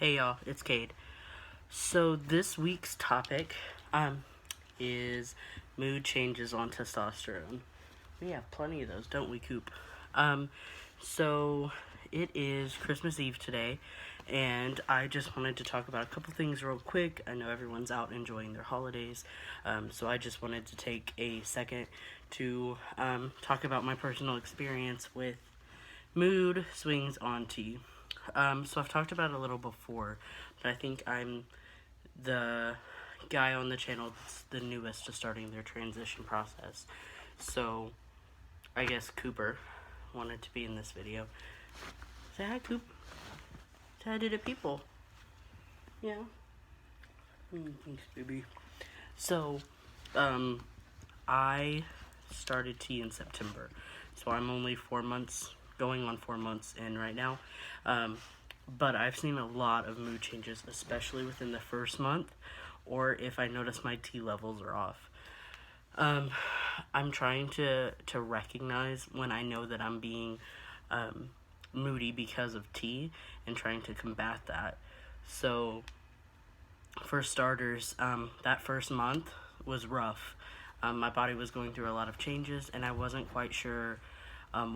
Hey y'all, it's Kade. So this week's topic is mood changes on testosterone. We have plenty of those, don't we, Coop? So it is Christmas Eve today, and I just wanted to talk about a couple things real quick. I know everyone's out enjoying their holidays, so I just wanted to take a second to talk about my personal experience with mood swings on tea. So I've talked about it a little before, but I think I'm the guy on the channel that's the newest to starting their transition process. So I guess Cooper wanted to be in this video. Say hi, Coop. Say hi to the people. Yeah. Thanks, baby. So, I started tea in September. So I'm only 4 months, going on 4 months in right now. But I've seen a lot of mood changes, especially within the first month, or if I notice my tea levels are off. I'm trying to recognize when I know that I'm being moody because of tea and trying to combat that. So, for starters, that first month was rough. My body was going through a lot of changes, and I wasn't quite sure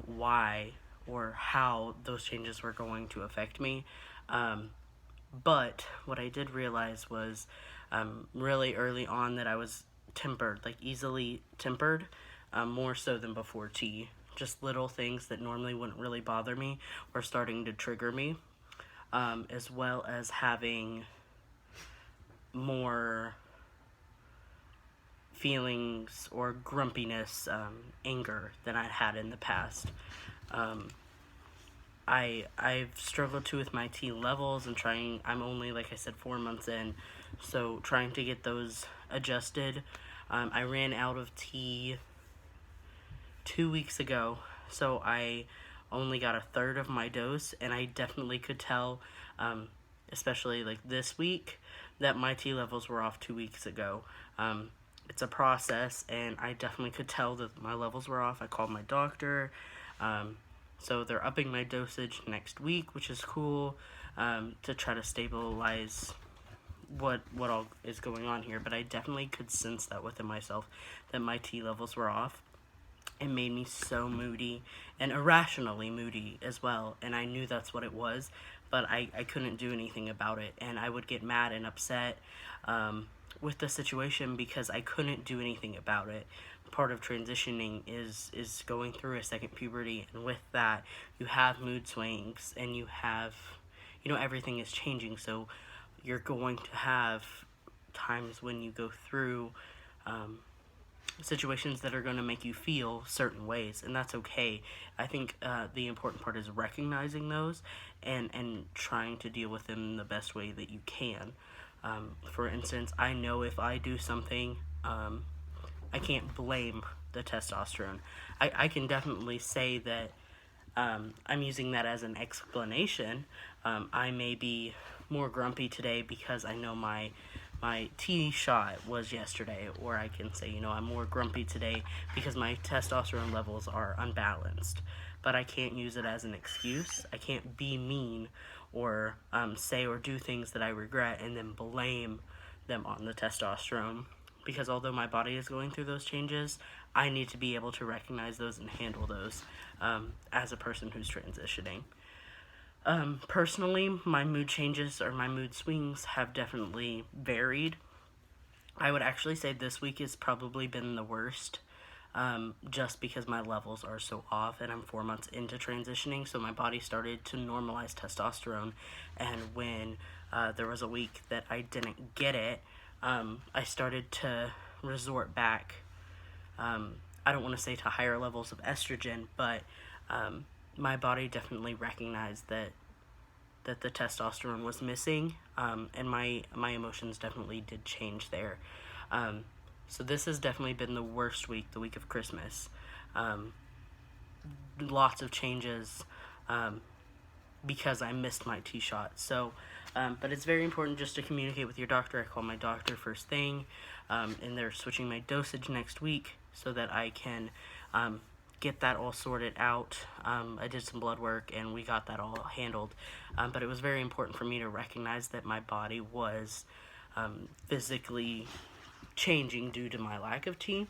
why or how those changes were going to affect me. But what I did realize was really early on that I was tempered, like easily tempered, more so than before tea. Just little things that normally wouldn't really bother me were starting to trigger me, as well as having more feelings or grumpiness, anger than I'd had in the past. I've struggled too with my tea levels and I'm only, like I said, 4 months in, so trying to get those adjusted. I ran out of tea 2 weeks ago, so I only got a third of my dose, and I definitely could tell, especially like this week, that my tea levels were off 2 weeks ago. It's a process, and I definitely could tell that my levels were off. I called my doctor, so they're upping my dosage next week, which is cool, to try to stabilize what all is going on here. But I definitely could sense that within myself, that my tea levels were off. It made me so moody, and irrationally moody as well, and I knew that's what it was, but I couldn't do anything about it, and I would get mad and upset with the situation because I couldn't do anything about it. Part of transitioning is going through a second puberty, and with that, you have mood swings, and you have, everything is changing, so you're going to have times when you go through situations that are going to make you feel certain ways, and that's okay. I think the important part is recognizing those and trying to deal with them in the best way that you can. For instance, I know if I do something, I can't blame the testosterone. I can definitely say that I'm using that as an explanation. I may be more grumpy today because I know my tea shot was yesterday, or I can say, I'm more grumpy today because my testosterone levels are unbalanced. But I can't use it as an excuse. I can't be mean or say or do things that I regret and then blame them on the testosterone. Because although my body is going through those changes, I need to be able to recognize those and handle those as a person who's transitioning. Personally, my mood changes or my mood swings have definitely varied. I would actually say this week has probably been the worst, just because my levels are so off and I'm 4 months into transitioning, so my body started to normalize testosterone, and when there was a week that I didn't get it, I started to resort back, I don't want to say to higher levels of estrogen, but my body definitely recognized that the testosterone was missing, and my emotions definitely did change there. So this has definitely been the worst week, the week of Christmas. Lots of changes because I missed my tea shot. So, but it's very important just to communicate with your doctor. I call my doctor first thing, and they're switching my dosage next week so that I can get that all sorted out. I did some blood work and we got that all handled. But it was very important for me to recognize that my body was physically changing due to my lack of tea.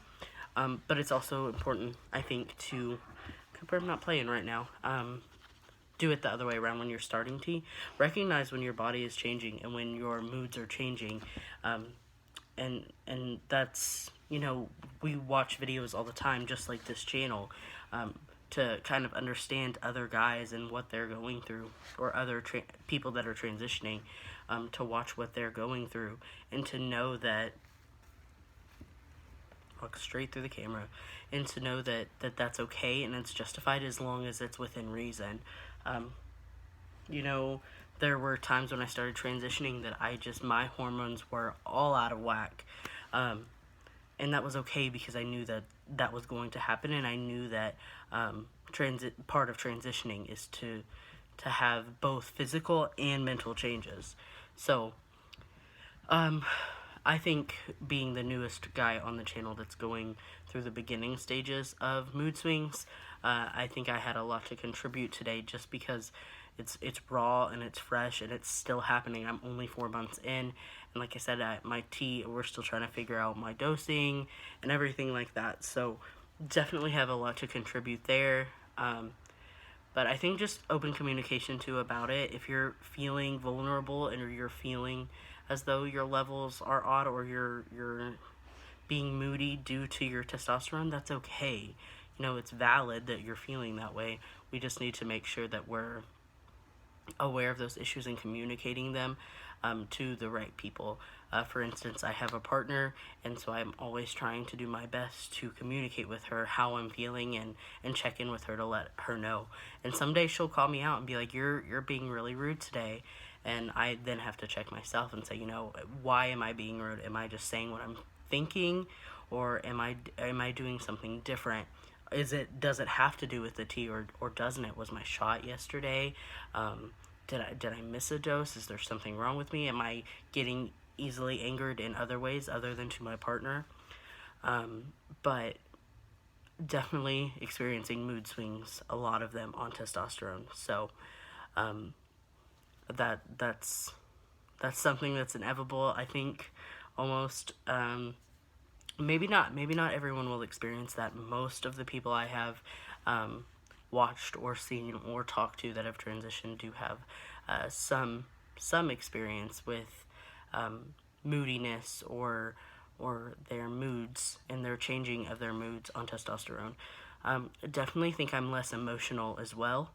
But it's also important, I think, to... Cooper, I'm not playing right now. Do it the other way around when you're starting tea. Recognize when your body is changing and when your moods are changing. And that's, we watch videos all the time, just like this channel, to kind of understand other guys and what they're going through, or other people that are transitioning, to watch what they're going through, and to know that, look straight through the camera, and to know that that's okay and it's justified as long as it's within reason. There were times when I started transitioning that my hormones were all out of whack. And that was okay because I knew that was going to happen, and I knew that part of transitioning is to have both physical and mental changes. So, I think being the newest guy on the channel that's going through the beginning stages of mood swings, I think I had a lot to contribute today, just because it's raw and it's fresh and it's still happening. I'm only 4 months in, and like I said, my tea, we're still trying to figure out my dosing and everything like that. So definitely have a lot to contribute there. But I think just open communication too about it. If you're feeling vulnerable and you're feeling as though your levels are odd, or you're being moody due to your testosterone, that's okay. It's valid that you're feeling that way. We just need to make sure that we're aware of those issues and communicating them to the right people. For instance, I have a partner, and so I'm always trying to do my best to communicate with her how I'm feeling, and check in with her to let her know. And some days she'll call me out and be like, you're being really rude today. And I then have to check myself and say, why am I being rude? Am I just saying what I'm thinking, or am I doing something different? Does it have to do with the tea, or doesn't it? Was my shot yesterday? Did I miss a dose? Is there something wrong with me? Am I getting easily angered in other ways other than to my partner? But definitely experiencing mood swings, a lot of them on testosterone. So that's something that's inevitable, I think, almost. Maybe not everyone will experience that. Most of the people I have watched or seen or talked to that have transitioned do have some experience with moodiness or their moods and their changing of their moods on testosterone. Definitely think I'm less emotional as well.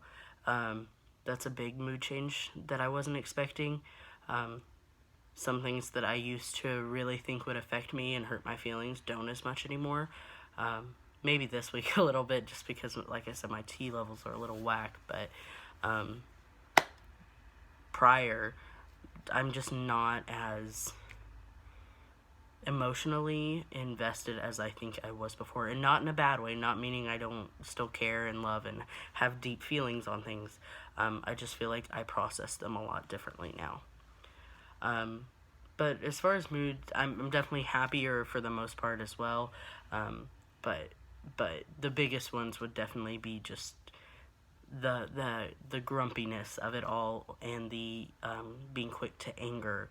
That's a big mood change that I wasn't expecting. Some things that I used to really think would affect me and hurt my feelings don't as much anymore. Maybe this week a little bit, just because, like I said, my T levels are a little whack, but prior, I'm just not as emotionally invested as I think I was before, and not in a bad way, not meaning I don't still care and love and have deep feelings on things. I just feel like I process them a lot differently now. But as far as mood, I'm definitely happier for the most part as well. But the biggest ones would definitely be just the grumpiness of it all, and the being quick to anger,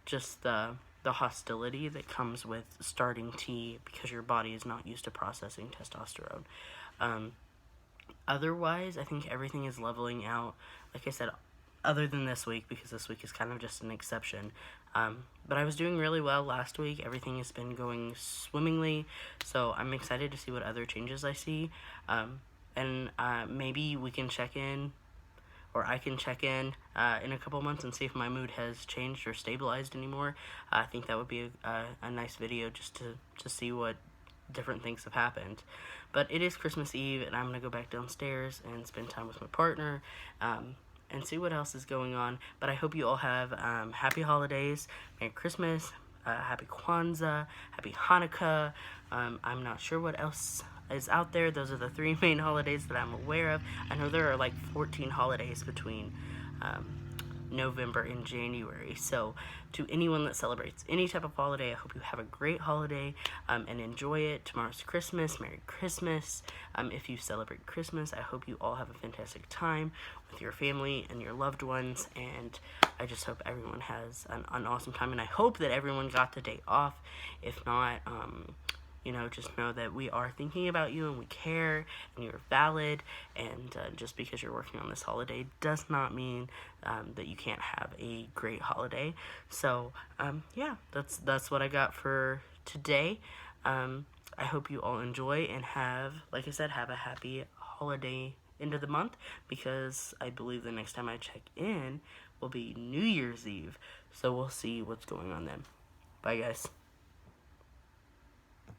just the hostility that comes with starting tea because your body is not used to processing testosterone. Otherwise, I think everything is leveling out. Like I said, other than this week, because this week is kind of just an exception. But I was doing really well last week. Everything has been going swimmingly, so I'm excited to see what other changes I see. And maybe we can check in, or I can check in a couple months and see if my mood has changed or stabilized anymore. I think that would be a nice video just to see what different things have happened. But it is Christmas Eve, and I'm going to go back downstairs and spend time with my partner, and see what else is going on. But I hope you all have happy holidays, Merry Christmas, Happy Kwanzaa, Happy Hanukkah. I'm not sure what else is out there. Those are the 3 main holidays that I'm aware of. I know there are like 14 holidays between November and January. So to anyone that celebrates any type of holiday, I hope you have a great holiday and enjoy it. Tomorrow's Christmas. Merry Christmas. If you celebrate Christmas, I hope you all have a fantastic time with your family and your loved ones, and I just hope everyone has an awesome time, and I hope that everyone got the day off. If not, just know that we are thinking about you and we care and you're valid, and just because you're working on this holiday does not mean that you can't have a great holiday. So, yeah, that's what I got for today. I hope you all enjoy and have, like I said, have a happy holiday end of the month, because I believe the next time I check in will be New Year's Eve. So we'll see what's going on then. Bye, guys.